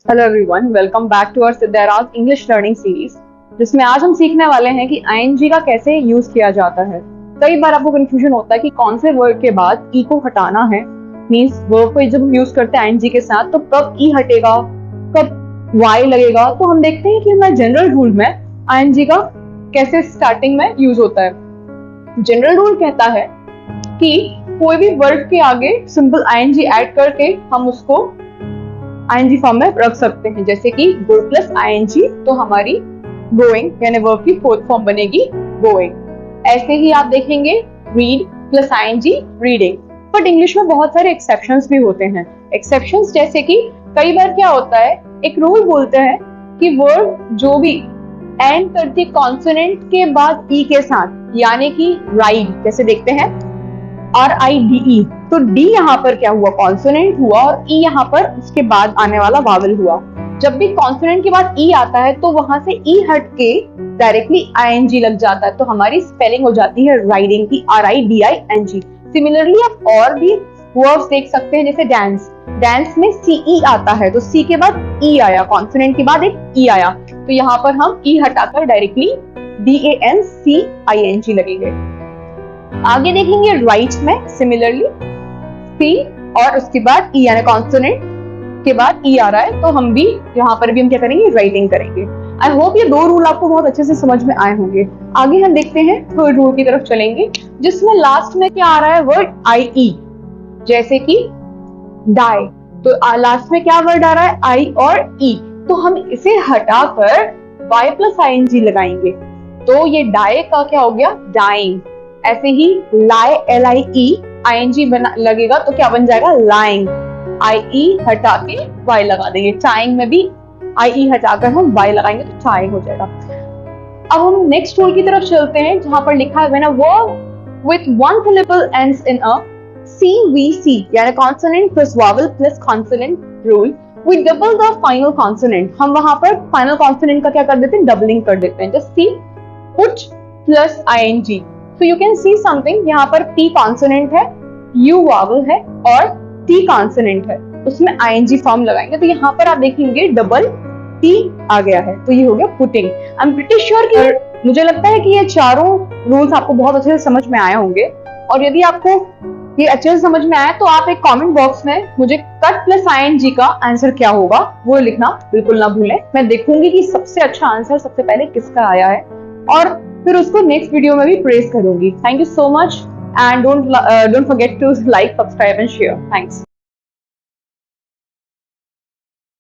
Hello everyone, welcome back to our Siddharaj English learning series, जिसमें आज हम सीखने वाले हैं कि आईएनजी का कैसे यूज किया जाता है। कई बार आपको कंफ्यूजन होता है कि कौन से वर्ड के बाद ई को हटाना है। मींस वर्ब को जब हम यूज करते हैं आईएनजी के साथ तो कब ई हटेगा, कब वाई लगेगा। तो हम देखते हैं कि हमारे जनरल रूल में आईएनजी का कैसे स्टार्टिंग में यूज होता है। जनरल रूल कहता है कि कोई भी वर्ड के आगे सिंपल आईएनजी ऐड करके हम उसको आईएनजी फॉर्म में रख सकते हैं। जैसे कि गो प्लस आईएनजी तो हमारी गोइंग यानी वर्ब की फोर्थ फॉर्म बनेगी गोइंग। ऐसे ही आप देखेंगे read plus ING reading. But English में बहुत सारे एक्सेप्शंस भी होते हैं। एक्सेप्शंस जैसे कि कई बार क्या होता है, एक रूल बोलते हैं कि वर्ड जो भी एंड करती कॉन्सोनेंट के बाद ई के साथ, यानी कि राइड जैसे देखते हैं RIDE, तो डी यहाँ पर क्या हुआ, कॉन्सोनेंट हुआ, और ई यहाँ पर उसके बाद आने वाला वावल हुआ। जब भी कॉन्सोनेंट के बाद ई आता है तो वहां से ई हट के डायरेक्टली आईएनजी लग जाता है, तो हमारी स्पेलिंग हो जाती है राइडिंग की, RIDING। सिमिलरली आप और भी वर्ड्स देख सकते हैं, जैसे डांस, डांस में CE आता है तो सी के बाद ई आया, कॉन्सोनेंट के बाद एक ई आया, तो यहाँ पर हम ई हटाकर डायरेक्टली DANCING लगेंगे। आगे देखेंगे राइट में सिमिलरली सी और उसके बाद ई यानी कॉन्सोनेंट के बाद ई आ रहा है, तो हम भी यहाँ पर भी हम क्या करेंगे, राइटिंग करेंगे। आई होप ये दो रूल आपको बहुत अच्छे से समझ में आए होंगे। आगे हम देखते हैं थर्ड रूल की तरफ चलेंगे, जिसमें लास्ट में क्या आ रहा है, वर्ड IE, जैसे कि डाई, तो लास्ट में क्या वर्ड आ रहा है, आई और ई, तो हम इसे हटाकर Y प्लस ING लगाएंगे, तो ये डाई का क्या हो गया, डाइंग। ऐसे ही लाई LIE ING बना लगेगा तो क्या बन जाएगा, लाइंग। IE हटा के Y लगा देंगे। टाइंग में भी IE हटाकर हम Y लगाएंगे तो टाइंग हो जाएगा। अब हम नेक्स्ट रूल की तरफ चलते हैं, जहां पर लिखा है when a verb with one syllable ends in a CVC यानी consonant plus vowel plus consonant rule, we double the final consonant. हम वहां पर फाइनल कॉन्सोनेंट का क्या कर देते हैं, डबलिंग कर देते हैं। जैसे सी पुट प्लस ING, तो यू कैन सी समथिंग, यहाँ पर P कॉन्सोनेंट है, U वावल है और T कॉन्सोनेंट है, उसमें ING फॉर्म लगाएंगे, तो यहाँ पर आप देखेंगे डबल T आ गया है, तो ये हो गया putting. I am pretty sure कि मुझे लगता है कि ये चारों रूल्स आपको बहुत अच्छे से समझ में आए होंगे। और यदि आपको ये अच्छे से समझ में आया तो आप एक कमेंट बॉक्स में मुझे कट प्लस ING का आंसर क्या होगा वो लिखना बिल्कुल ना भूलें। मैं देखूंगी कि सबसे अच्छा आंसर सबसे पहले किसका आया है, और फिर उसको नेक्स्ट वीडियो में भी प्रेज करूंगी। Thank you so much and don't forget to like, subscribe and share. Thanks.